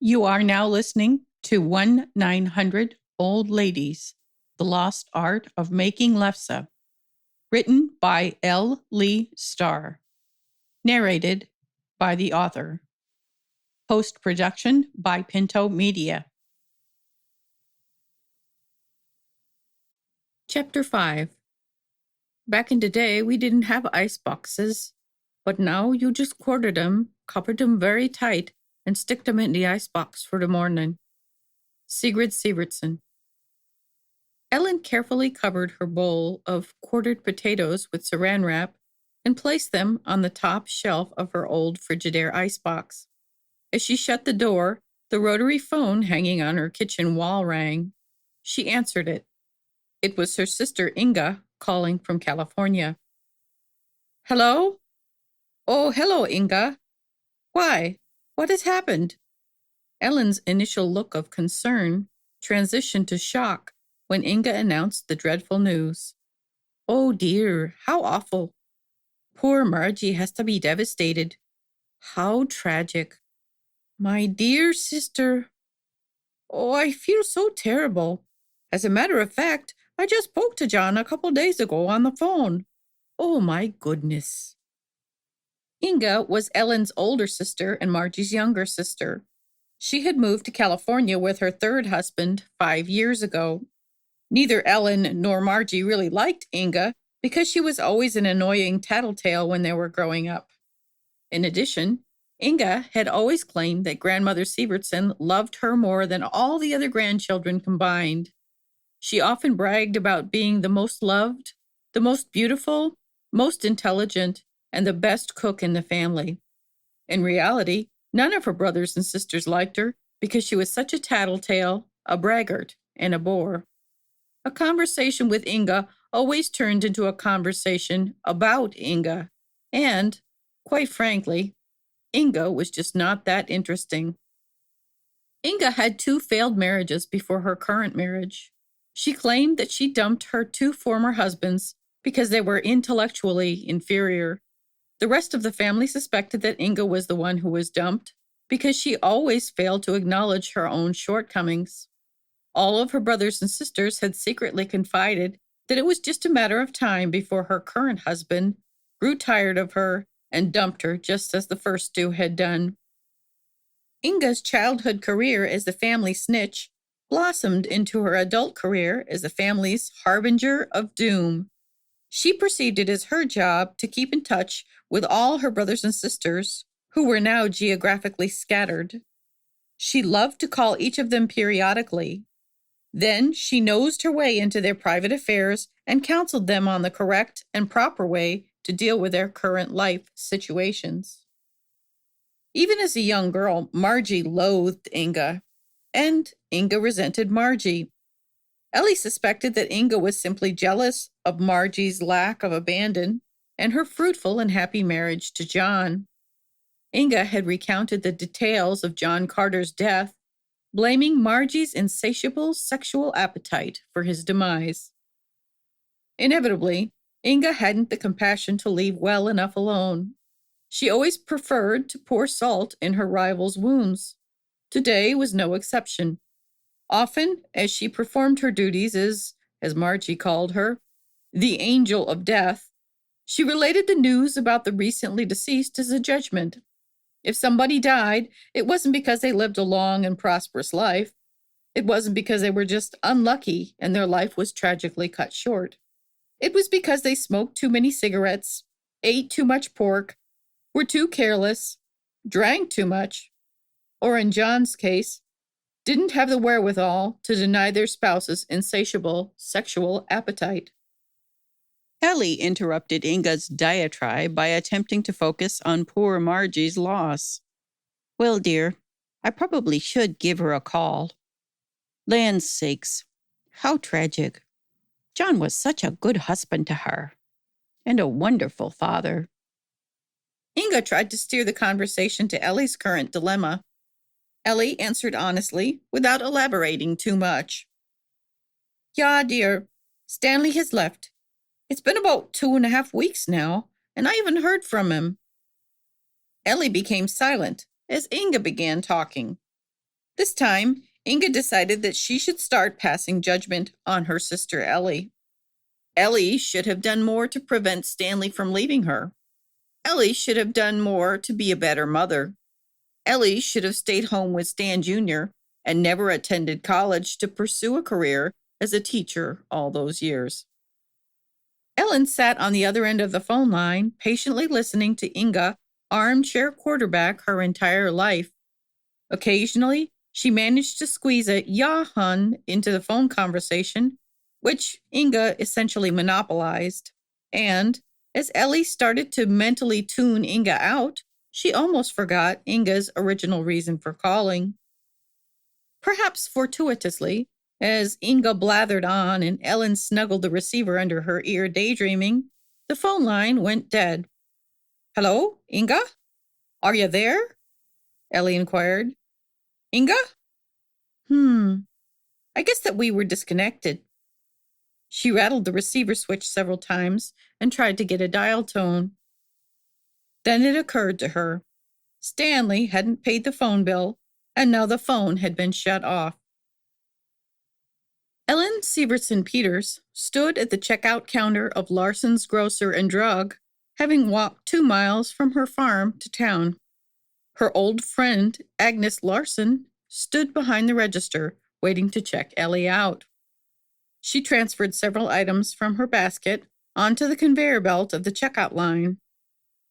You are now listening to 1-900 Old Ladies, The Lost Art of Making Lefse, written by L. Lee Starr, narrated by the author. Post-production by Pinto Media. Chapter 5. Back in the day, we didn't have ice boxes, but now you just quarter them, cover them very tight, and stick them in the icebox for the morning. Sigrid Sivertsen. Ellen carefully covered her bowl of quartered potatoes with saran wrap and placed them on the top shelf of her old Frigidaire icebox. As she shut the door, the rotary phone hanging on her kitchen wall rang. She answered it. It was her sister Inga calling from California. Hello? Oh, hello, Inga. Why? What has happened? Ellen's initial look of concern transitioned to shock when Inga announced the dreadful news. Oh dear, how awful. Poor Margie has to be devastated. How tragic. My dear sister. Oh, I feel so terrible. As a matter of fact, I just spoke to John a couple days ago on the phone. Oh my goodness. Inga was Ellen's older sister and Margie's younger sister. She had moved to California with her third husband 5 years ago. Neither Ellen nor Margie really liked Inga because she was always an annoying tattletale when they were growing up. In addition, Inga had always claimed that Grandmother Sivertsen loved her more than all the other grandchildren combined. She often bragged about being the most loved, the most beautiful, most intelligent, and the best cook in the family. In reality, none of her brothers and sisters liked her because she was such a tattletale, a braggart, and a bore. A conversation with Inga always turned into a conversation about Inga, and, quite frankly, Inga was just not that interesting. Inga had 2 failed marriages before her current marriage. She claimed that she dumped her 2 former husbands because they were intellectually inferior. The rest of the family suspected that Inga was the one who was dumped because she always failed to acknowledge her own shortcomings. All of her brothers and sisters had secretly confided that it was just a matter of time before her current husband grew tired of her and dumped her just as the first 2 had done. Inga's childhood career as the family snitch blossomed into her adult career as the family's harbinger of doom. She perceived it as her job to keep in touch with all her brothers and sisters, who were now geographically scattered. She loved to call each of them periodically. Then she nosed her way into their private affairs and counseled them on the correct and proper way to deal with their current life situations. Even as a young girl, Margie loathed Inga, and Inga resented Margie. Ellie suspected that Inga was simply jealous of Margie's lack of abandon and her fruitful and happy marriage to John. Inga had recounted the details of John Carter's death, blaming Margie's insatiable sexual appetite for his demise. Inevitably, Inga hadn't the compassion to leave well enough alone. She always preferred to pour salt in her rival's wounds. Today was no exception. Often, as she performed her duties as Margie called her, the angel of death, she related the news about the recently deceased as a judgment. If somebody died, it wasn't because they lived a long and prosperous life. It wasn't because they were just unlucky and their life was tragically cut short. It was because they smoked too many cigarettes, ate too much pork, were too careless, drank too much, or in John's case, didn't have the wherewithal to deny their spouse's insatiable sexual appetite. Ellie interrupted Inga's diatribe by attempting to focus on poor Margie's loss. Well, dear, I probably should give her a call. Land's sakes, how tragic. John was such a good husband to her, and a wonderful father. Inga tried to steer the conversation to Ellie's current dilemma. Ellie answered honestly, without elaborating too much. Yeah, dear, Stanley has left. It's been about 2.5 weeks now, and I haven't heard from him. Ellie became silent as Inga began talking. This time, Inga decided that she should start passing judgment on her sister Ellie. Ellie should have done more to prevent Stanley from leaving her. Ellie should have done more to be a better mother. Ellie should have stayed home with Stan Jr. and never attended college to pursue a career as a teacher all those years. Ellen sat on the other end of the phone line, patiently listening to Inga armchair quarterback her entire life. Occasionally, she managed to squeeze a "yeah, hun" into the phone conversation, which Inga essentially monopolized. And as Ellie started to mentally tune Inga out, she almost forgot Inga's original reason for calling. Perhaps fortuitously, as Inga blathered on and Ellen snuggled the receiver under her ear daydreaming, the phone line went dead. "Hello, Inga? Are you there?" Ellie inquired. "Inga? I guess that we were disconnected." She rattled the receiver switch several times and tried to get a dial tone. Then it occurred to her. Stanley hadn't paid the phone bill, and now the phone had been shut off. Ellen Severson Peters stood at the checkout counter of Larson's Grocer and Drug, having walked 2 miles from her farm to town. Her old friend, Agnes Larson, stood behind the register, waiting to check Ellie out. She transferred several items from her basket onto the conveyor belt of the checkout line.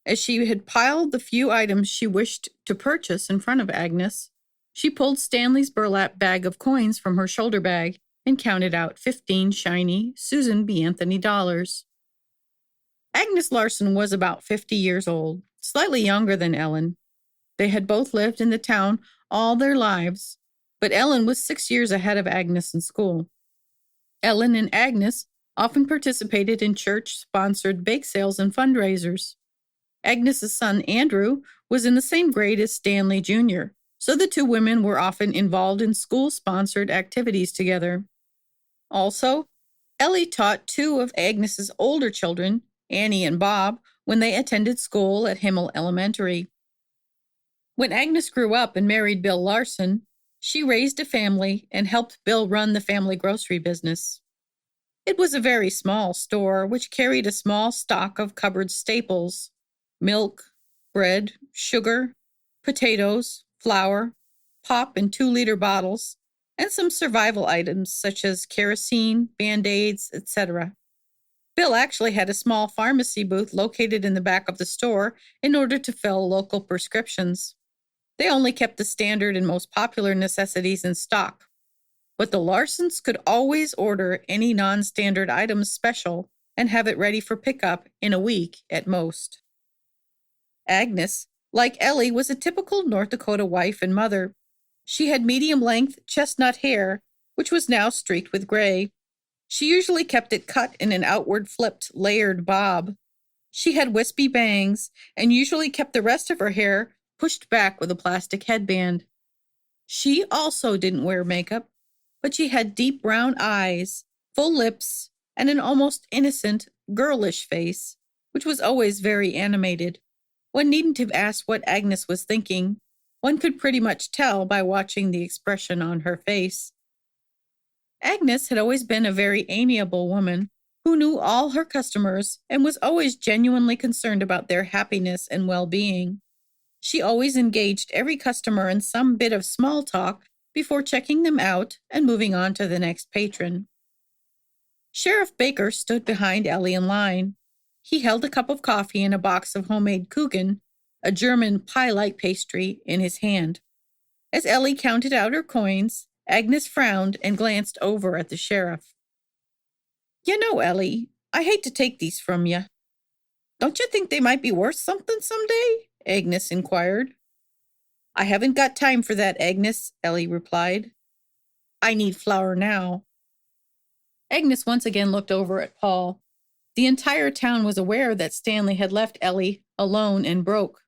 As she had piled the few items she wished to purchase in front of Agnes, she pulled Stanley's burlap bag of coins from her shoulder bag and counted out 15 shiny Susan B. Anthony dollars. Agnes Larson was about 50 years old, slightly younger than Ellen. They had both lived in the town all their lives, but Ellen was 6 years ahead of Agnes in school. Ellen and Agnes often participated in church-sponsored bake sales and fundraisers. Agnes's son, Andrew, was in the same grade as Stanley Jr., so the two women were often involved in school-sponsored activities together. Also, Ellie taught 2 of Agnes's older children, Annie and Bob, when they attended school at Himmel Elementary. When Agnes grew up and married Bill Larson, she raised a family and helped Bill run the family grocery business. It was a very small store which carried a small stock of cupboard staples: milk, bread, sugar, potatoes, flour, pop in 2-liter bottles, and some survival items such as kerosene, Band-Aids, etc. Bill actually had a small pharmacy booth located in the back of the store in order to fill local prescriptions. They only kept the standard and most popular necessities in stock, but the Larsons could always order any non-standard items special and have it ready for pickup in a week at most. Agnes, like Ellie, was a typical North Dakota wife and mother. She had medium-length chestnut hair, which was now streaked with gray. She usually kept it cut in an outward-flipped, layered bob. She had wispy bangs and usually kept the rest of her hair pushed back with a plastic headband. She also didn't wear makeup, but she had deep brown eyes, full lips, and an almost innocent, girlish face, which was always very animated. One needn't have asked what Agnes was thinking. One could pretty much tell by watching the expression on her face. Agnes had always been a very amiable woman who knew all her customers and was always genuinely concerned about their happiness and well-being. She always engaged every customer in some bit of small talk before checking them out and moving on to the next patron. Sheriff Baker stood behind Ellie in line. He held a cup of coffee and a box of homemade Kuchen, a German pie-like pastry, in his hand. As Ellie counted out her coins, Agnes frowned and glanced over at the sheriff. "You know, Ellie, I hate to take these from you. Don't you think they might be worth something someday?" Agnes inquired. "I haven't got time for that, Agnes," Ellie replied. "I need flour now." Agnes once again looked over at Paul. The entire town was aware that Stanley had left Ellie alone and broke.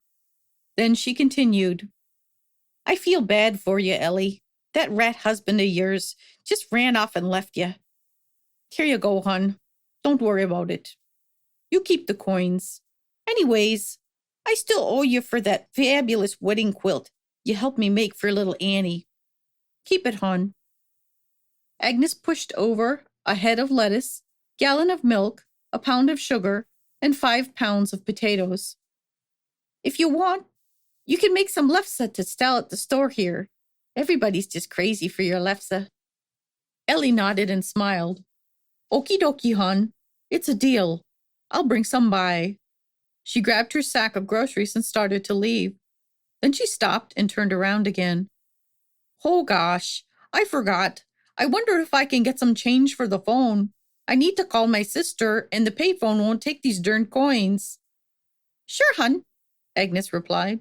Then she continued, "I feel bad for you, Ellie. That rat husband of yours just ran off and left you. Here you go, hon. Don't worry about it. You keep the coins. Anyways, I still owe you for that fabulous wedding quilt you helped me make for little Annie. Keep it, hon. Agnes pushed over a head of lettuce, gallon of milk, a pound of sugar, and 5 pounds of potatoes. If you want, you can make some lefse to sell at the store here. Everybody's just crazy for your lefse. Ellie nodded and smiled. Okie dokie, hon. It's a deal. I'll bring some by. She grabbed her sack of groceries and started to leave. Then she stopped and turned around again. Oh gosh, I forgot. I wonder if I can get some change for the phone. I need to call my sister, and the payphone won't take these darn coins. Sure, hun, Agnes replied.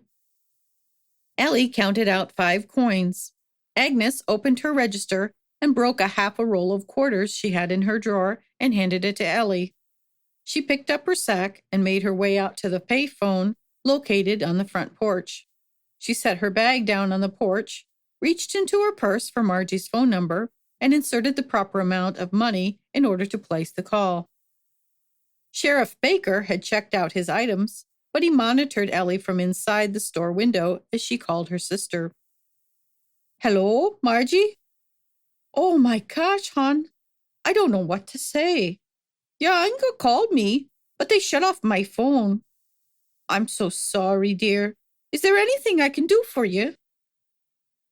Ellie counted out 5 coins. Agnes opened her register and broke a half a roll of quarters she had in her drawer and handed it to Ellie. She picked up her sack and made her way out to the payphone located on the front porch. She set her bag down on the porch, reached into her purse for Margie's phone number, and inserted the proper amount of money in order to place the call. Sheriff Baker had checked out his items, but he monitored Ellie from inside the store window as she called her sister. Hello, Margie? Oh my gosh, hon. I don't know what to say. Yeah, Inga called me, but they shut off my phone. I'm so sorry, dear. Is there anything I can do for you?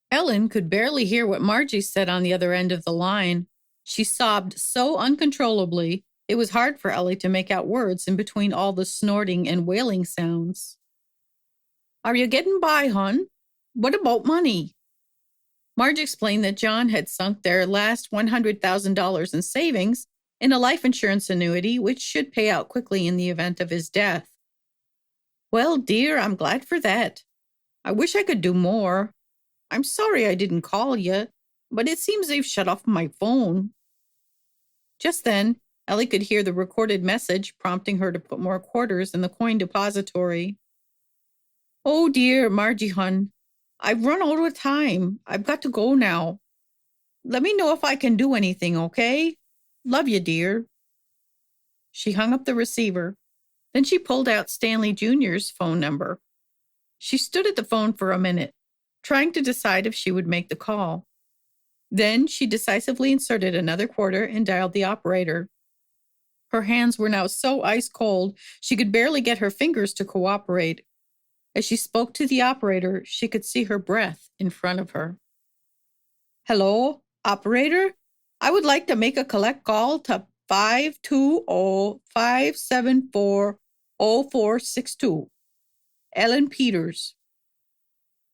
Ellen could barely hear what Margie said on the other end of the line. She sobbed so uncontrollably, it was hard for Ellie to make out words in between all the snorting and wailing sounds. Are you getting by, hon? What about money? Marge explained that John had sunk their last $100,000 in savings in a life insurance annuity, which should pay out quickly in the event of his death. Well, dear, I'm glad for that. I wish I could do more. I'm sorry I didn't call you, but it seems they've shut off my phone. Just then, Ellie could hear the recorded message prompting her to put more quarters in the coin depository. Oh dear, Margie, hun. I've run out of time. I've got to go now. Let me know if I can do anything, okay? Love you, dear. She hung up the receiver. Then she pulled out Stanley Jr.'s phone number. She stood at the phone for a minute, trying to decide if she would make the call. Then she decisively inserted another quarter and dialed the operator. Her hands were now so ice cold, she could barely get her fingers to cooperate. As she spoke to the operator, she could see her breath in front of her. Hello, operator? I would like to make a collect call to 520-574-0462. Ellen Peters.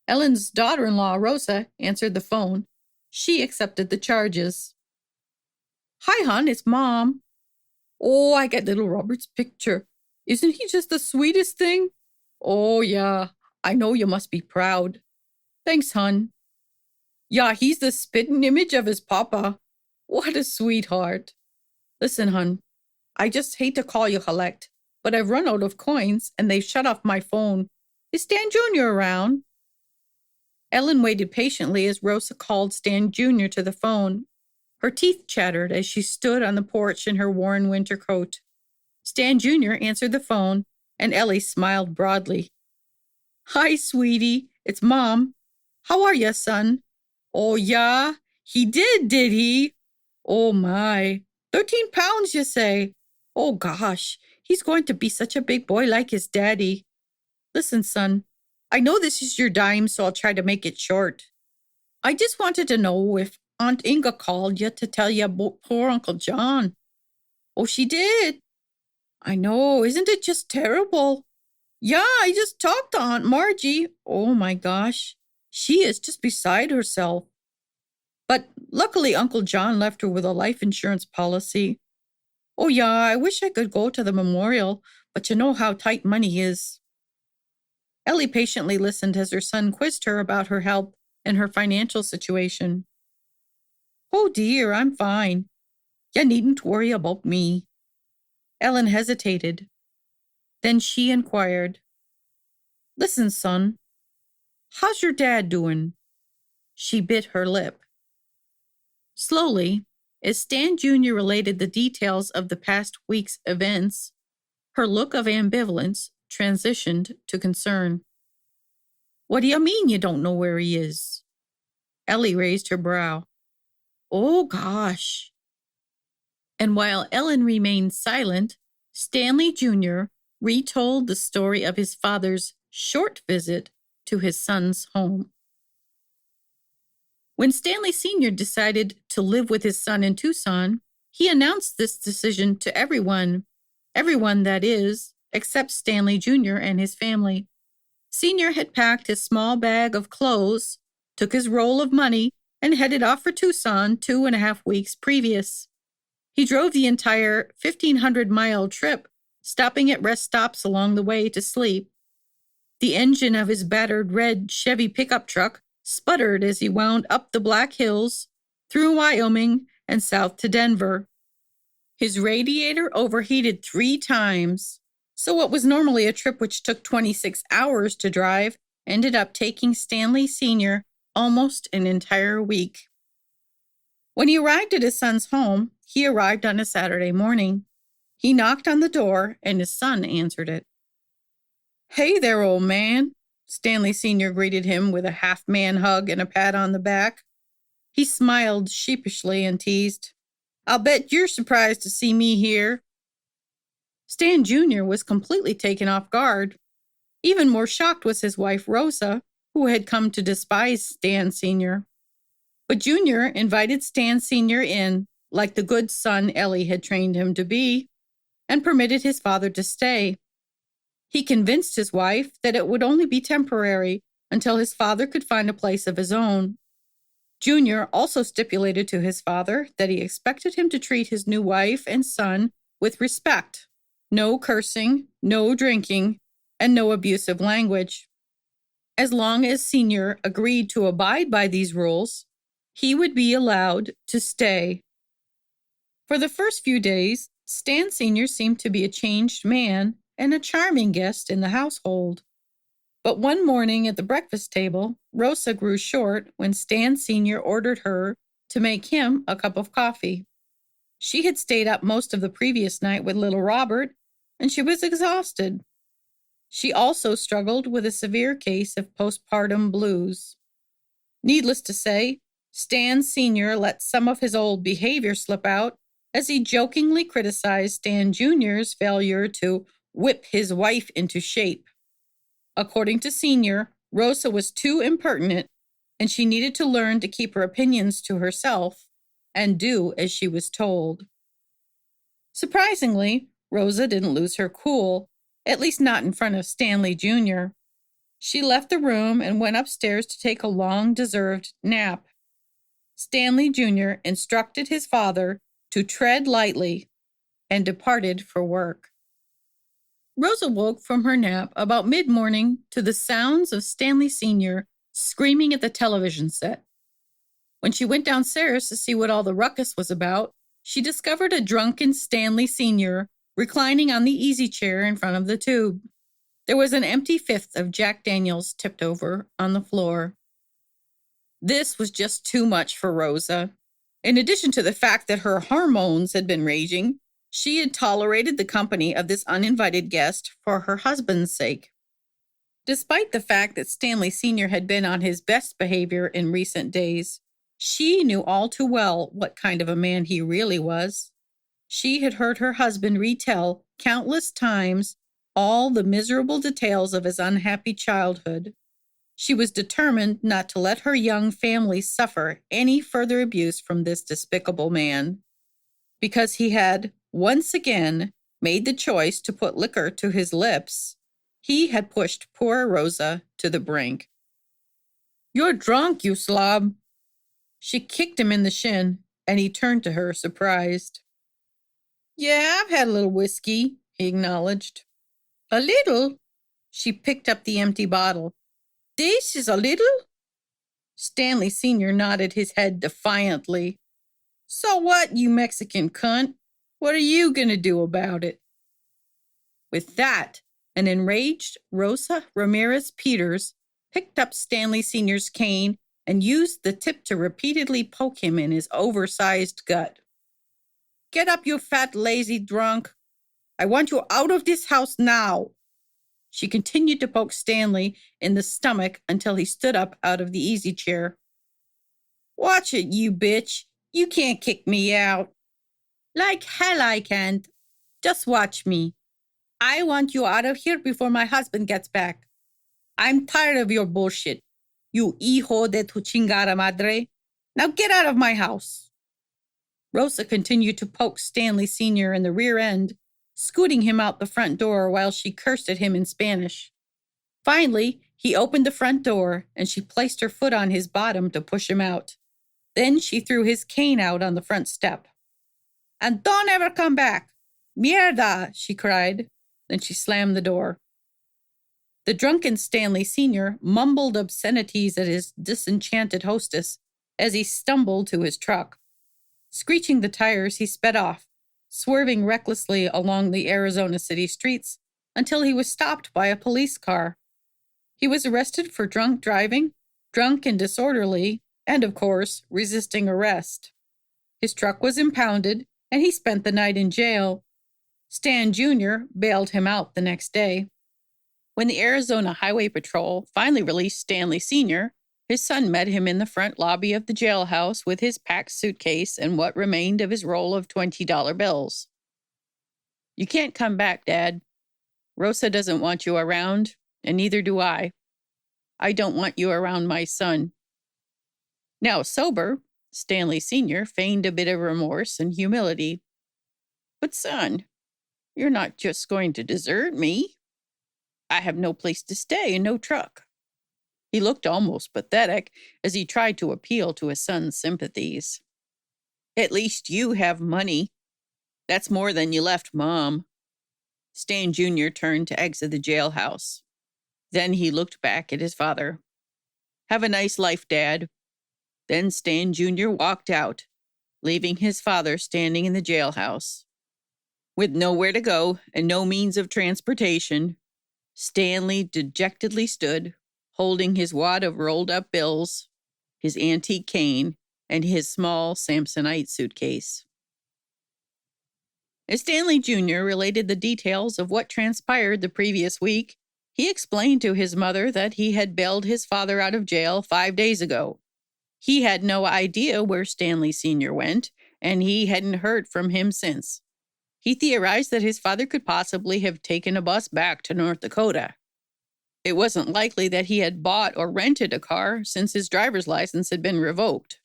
Ellen's daughter-in-law, Rosa, answered the phone. She accepted the charges. Hi, hon, it's Mom. Oh, I got little Robert's picture. Isn't he just the sweetest thing? Oh, yeah, I know you must be proud. Thanks, hon. Yeah, he's the spitting image of his papa. What a sweetheart. Listen, hon, I just hate to call you collect, but I've run out of coins and they've shut off my phone. Is Stan Jr. around? Ellen waited patiently as Rosa called Stan Jr. to the phone. Her teeth chattered as she stood on the porch in her worn winter coat. Stan Jr. answered the phone, and Ellie smiled broadly. Hi, sweetie. It's Mom. How are you, son? Oh, yeah? He did he? Oh, my. 13 pounds, you say? Oh, gosh. He's going to be such a big boy like his daddy. Listen, son. I know this is your dime, so I'll try to make it short. I just wanted to know if Aunt Inga called you to tell you about poor Uncle John. Oh, she did? I know. Isn't it just terrible? Yeah, I just talked to Aunt Margie. Oh, my gosh. She is just beside herself. But luckily, Uncle John left her with a life insurance policy. Oh, yeah, I wish I could go to the memorial, but you know how tight money is. Ellie patiently listened as her son quizzed her about her health and her financial situation. Oh, dear, I'm fine. You needn't worry about me. Ellen hesitated. Then she inquired, Listen, son, how's your dad doing? She bit her lip. Slowly, as Stan Jr. related the details of the past week's events, her look of ambivalence transitioned to concern. What do you mean you don't know where he is? Ellie raised her brow. Oh, gosh. And while Ellen remained silent, Stanley Jr. retold the story of his father's short visit to his son's home. When Stanley Sr. decided to live with his son in Tucson, he announced this decision to everyone that is, except Stanley Jr. and his family. Sr. had packed his small bag of clothes, took his roll of money, and headed off for Tucson 2.5 weeks previous. He drove the entire 1,500-mile trip, stopping at rest stops along the way to sleep. The engine of his battered red Chevy pickup truck sputtered as he wound up the Black Hills, through Wyoming, and south to Denver. His radiator overheated 3 times, so what was normally a trip which took 26 hours to drive ended up taking Stanley Sr. almost an entire week. When he arrived at his son's home, he arrived on a Saturday morning. He knocked on the door, and his son answered it. "Hey there, old man," Stanley Sr. greeted him with a half-man hug and a pat on the back. He smiled sheepishly and teased, "I'll bet you're surprised to see me here." Stan Jr. was completely taken off guard. Even more shocked was his wife, Rosa, who had come to despise Stan Sr. But Jr. invited Stan Sr. in, like the good son Ellie had trained him to be, and permitted his father to stay. He convinced his wife that it would only be temporary until his father could find a place of his own. Jr. also stipulated to his father that he expected him to treat his new wife and son with respect. No cursing, no drinking, and no abusive language. As long as Sr. agreed to abide by these rules, he would be allowed to stay. For the first few days, Stan Sr. seemed to be a changed man and a charming guest in the household. But one morning at the breakfast table, Rosa grew short when Stan Sr. ordered her to make him a cup of coffee. She had stayed up most of the previous night with little Robert, and she was exhausted. She also struggled with a severe case of postpartum blues. Needless to say, Stan Sr. let some of his old behavior slip out as he jokingly criticized Stan Jr.'s failure to whip his wife into shape. According to Sr., Rosa was too impertinent, and she needed to learn to keep her opinions to herself and do as she was told. Surprisingly, Rosa didn't lose her cool, at least not in front of Stanley Jr. She left the room and went upstairs to take a long-deserved nap. Stanley Jr. instructed his father to tread lightly and departed for work. Rosa woke from her nap about mid-morning to the sounds of Stanley Sr. screaming at the television set. When she went downstairs to see what all the ruckus was about, she discovered a drunken Stanley Sr. reclining on the easy chair in front of the tube. There was an empty fifth of Jack Daniels tipped over on the floor. This was just too much for Rosa. In addition to the fact that her hormones had been raging, she had tolerated the company of this uninvited guest for her husband's sake. Despite the fact that Stanley Sr. had been on his best behavior in recent days, she knew all too well what kind of a man he really was. She had heard her husband retell countless times all the miserable details of his unhappy childhood. She was determined not to let her young family suffer any further abuse from this despicable man. Because he had, once again, made the choice to put liquor to his lips, he had pushed poor Rosa to the brink. "You're drunk, you slob." She kicked him in the shin, and he turned to her, surprised. "Yeah, I've had a little whiskey," he acknowledged. "A little?" She picked up the empty bottle. "This is a little?" Stanley Sr. nodded his head defiantly. "So what, you Mexican cunt? What are you going to do about it?" With that, an enraged Rosa Ramirez Peters picked up Stanley Sr.'s cane and used the tip to repeatedly poke him in his oversized gut. "Get up, you fat, lazy drunk. I want you out of this house now." She continued to poke Stanley in the stomach until he stood up out of the easy chair. Watch it, you bitch. You can't kick me out. Like hell I can't. Just watch me. I want you out of here before my husband gets back. I'm tired of your bullshit. You hijo de tu chingada madre. Now get out of my house. Rosa continued to poke Stanley Sr. in the rear end, scooting him out the front door while she cursed at him in Spanish. Finally, he opened the front door and she placed her foot on his bottom to push him out. Then she threw his cane out on the front step. And don't ever come back. Mierda, she cried. Then she slammed the door. The drunken Stanley Sr. mumbled obscenities at his disenchanted hostess as he stumbled to his truck. Screeching the tires, he sped off, swerving recklessly along the Arizona city streets until he was stopped by a police car. He was arrested for drunk driving, drunk and disorderly, and, of course, resisting arrest. His truck was impounded, and he spent the night in jail. Stan Jr. bailed him out the next day. When the Arizona Highway Patrol finally released Stanley Sr., his son met him in the front lobby of the jailhouse with his packed suitcase and what remained of his roll of $20 bills. You can't come back, Dad. Rosa doesn't want you around, and neither do I. I don't want you around my son. Now sober, Stanley Sr. feigned a bit of remorse and humility. But son, you're not just going to desert me. I have no place to stay and no truck. He looked almost pathetic as he tried to appeal to his son's sympathies. At least you have money. That's more than you left Mom. Stan Jr. turned to exit the jailhouse. Then he looked back at his father. Have a nice life, Dad. Then Stan Jr. walked out, leaving his father standing in the jailhouse. With nowhere to go and no means of transportation, Stanley dejectedly stood, holding his wad of rolled-up bills, his antique cane, and his small Samsonite suitcase. As Stanley Jr. related the details of what transpired the previous week, he explained to his mother that he had bailed his father out of jail 5 days ago. He had no idea where Stanley Sr. went, and he hadn't heard from him since. He theorized that his father could possibly have taken a bus back to North Dakota. It wasn't likely that he had bought or rented a car since his driver's license had been revoked.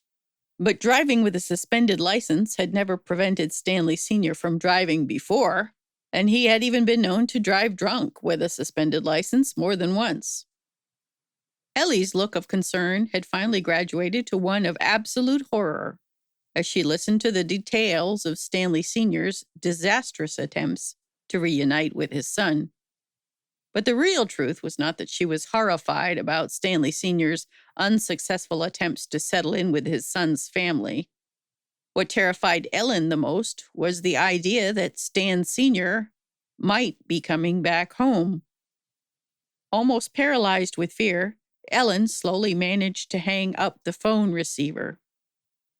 But driving with a suspended license had never prevented Stanley Sr. from driving before, and he had even been known to drive drunk with a suspended license more than once. Ellie's look of concern had finally graduated to one of absolute horror as she listened to the details of Stanley Sr.'s disastrous attempts to reunite with his son. But the real truth was not that she was horrified about Stanley Sr.'s unsuccessful attempts to settle in with his son's family. What terrified Ellen the most was the idea that Stan Sr. might be coming back home. Almost paralyzed with fear, Ellen slowly managed to hang up the phone receiver.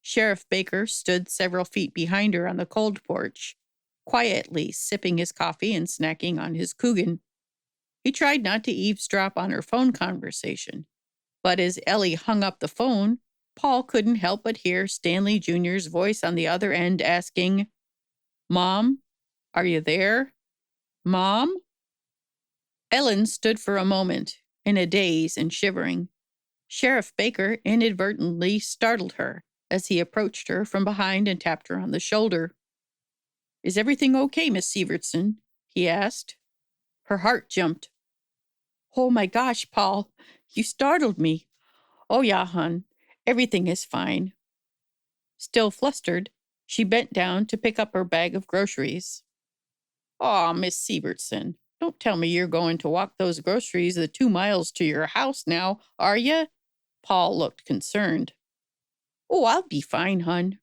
Sheriff Baker stood several feet behind her on the cold porch, quietly sipping his coffee and snacking on his Coogan. He tried not to eavesdrop on her phone conversation, but as Ellie hung up the phone, Paul couldn't help but hear Stanley Jr.'s voice on the other end asking, "Mom, are you there? Mom?" Ellen stood for a moment, in a daze and shivering. Sheriff Baker inadvertently startled her as he approached her from behind and tapped her on the shoulder. "Is everything okay, Miss Sievertson?" he asked. Her heart jumped. "Oh my gosh, Paul, you startled me." "Oh yeah, hon, everything is fine." Still flustered, she bent down to pick up her bag of groceries. "Aw, Miss Sievertson, don't tell me you're going to walk those groceries the 2 miles to your house now, are you?" Paul looked concerned. "Oh, I'll be fine, hon."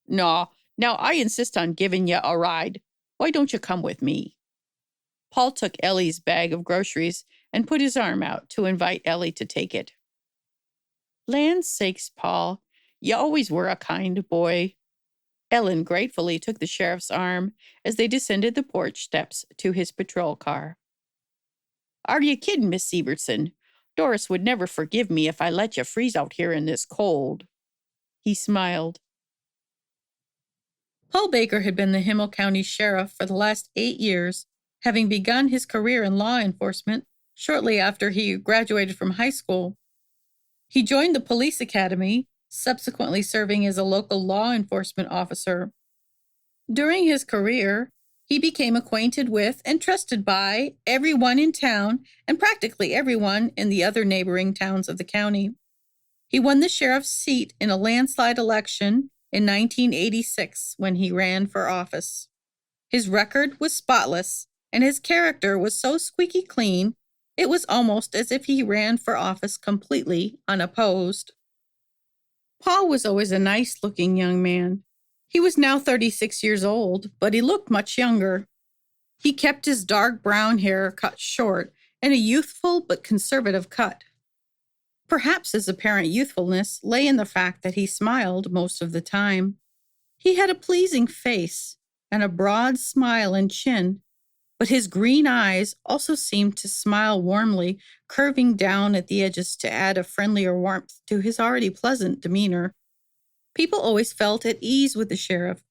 "No, now I insist on giving you a ride. Why don't you come with me?" Paul took Ellie's bag of groceries and put his arm out to invite Ellie to take it. "Land's sakes, Paul, you always were a kind boy." Ellen gratefully took the sheriff's arm as they descended the porch steps to his patrol car. "Are you kidding, Miss Sievertson? Doris would never forgive me if I let you freeze out here in this cold." He smiled. Paul Baker had been the Himmel County Sheriff for the last 8 years, having begun his career in law enforcement shortly after he graduated from high school. He joined the police academy, subsequently serving as a local law enforcement officer. During his career, he became acquainted with and trusted by everyone in town and practically everyone in the other neighboring towns of the county. He won the sheriff's seat in a landslide election in 1986 when he ran for office. His record was spotless, and his character was so squeaky clean, it was almost as if he ran for office completely unopposed. Paul was always a nice-looking young man. He was now 36 years old, but he looked much younger. He kept his dark brown hair cut short and a youthful but conservative cut. Perhaps his apparent youthfulness lay in the fact that he smiled most of the time. He had a pleasing face and a broad smile and chin, but his green eyes also seemed to smile warmly, curving down at the edges to add a friendlier warmth to his already pleasant demeanor. People always felt at ease with the sheriff.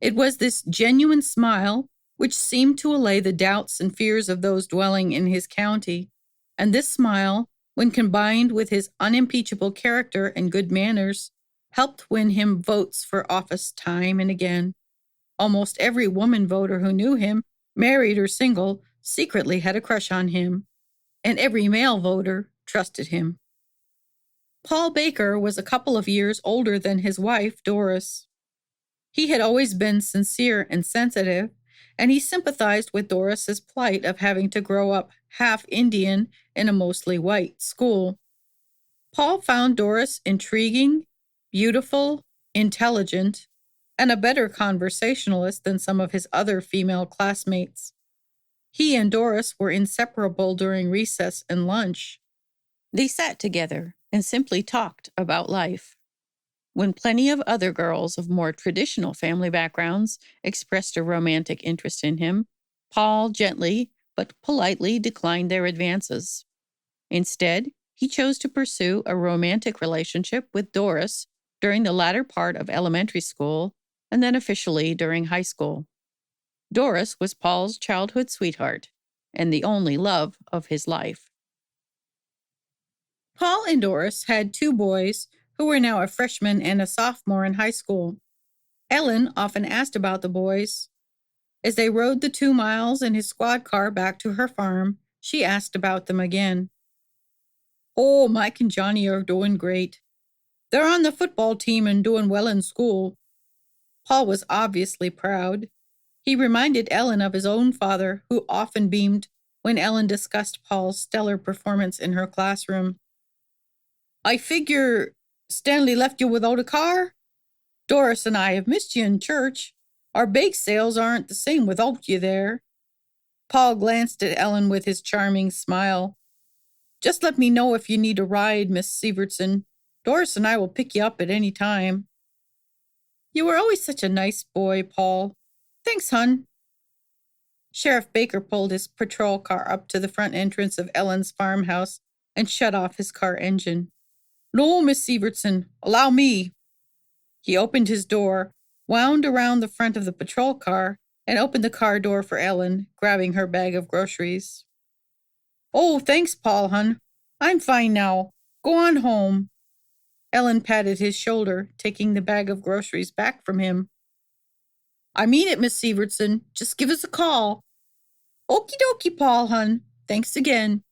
It was this genuine smile which seemed to allay the doubts and fears of those dwelling in his county, and this smile, when combined with his unimpeachable character and good manners, helped win him votes for office time and again. Almost every woman voter who knew him, married or single, secretly had a crush on him, and every male voter trusted him. Paul Baker was a couple of years older than his wife, Doris. He had always been sincere and sensitive, and he sympathized with Doris's plight of having to grow up half Indian in a mostly white school. Paul found Doris intriguing, beautiful, intelligent, and a better conversationalist than some of his other female classmates. He and Doris were inseparable during recess and lunch. They sat together and simply talked about life. When plenty of other girls of more traditional family backgrounds expressed a romantic interest in him, Paul gently but politely declined their advances. Instead, he chose to pursue a romantic relationship with Doris during the latter part of elementary school and then officially during high school. Doris was Paul's childhood sweetheart and the only love of his life. Paul and Doris had 2 boys who were now a freshman and a sophomore in high school. Ellen often asked about the boys. As they rode the 2 miles in his squad car back to her farm, she asked about them again. "Oh, Mike and Johnny are doing great. They're on the football team and doing well in school." Paul was obviously proud. He reminded Ellen of his own father, who often beamed when Ellen discussed Paul's stellar performance in her classroom. "I figure Stanley left you without a car? Doris and I have missed you in church. Our bake sales aren't the same without you there." Paul glanced at Ellen with his charming smile. "Just let me know if you need a ride, Miss Sievertson. Doris and I will pick you up at any time." "You were always such a nice boy, Paul." "Thanks, hon." Sheriff Baker pulled his patrol car up to the front entrance of Ellen's farmhouse and shut off his car engine. "No, Miss Sievertson, allow me." He opened his door, wound around the front of the patrol car, and opened the car door for Ellen, grabbing her bag of groceries. "Oh, thanks, Paul, hon. I'm fine now. Go on home." Ellen patted his shoulder, taking the bag of groceries back from him. "I mean it, Miss Sievertson. Just give us a call." "Okie dokie, Paul, hon. Thanks again."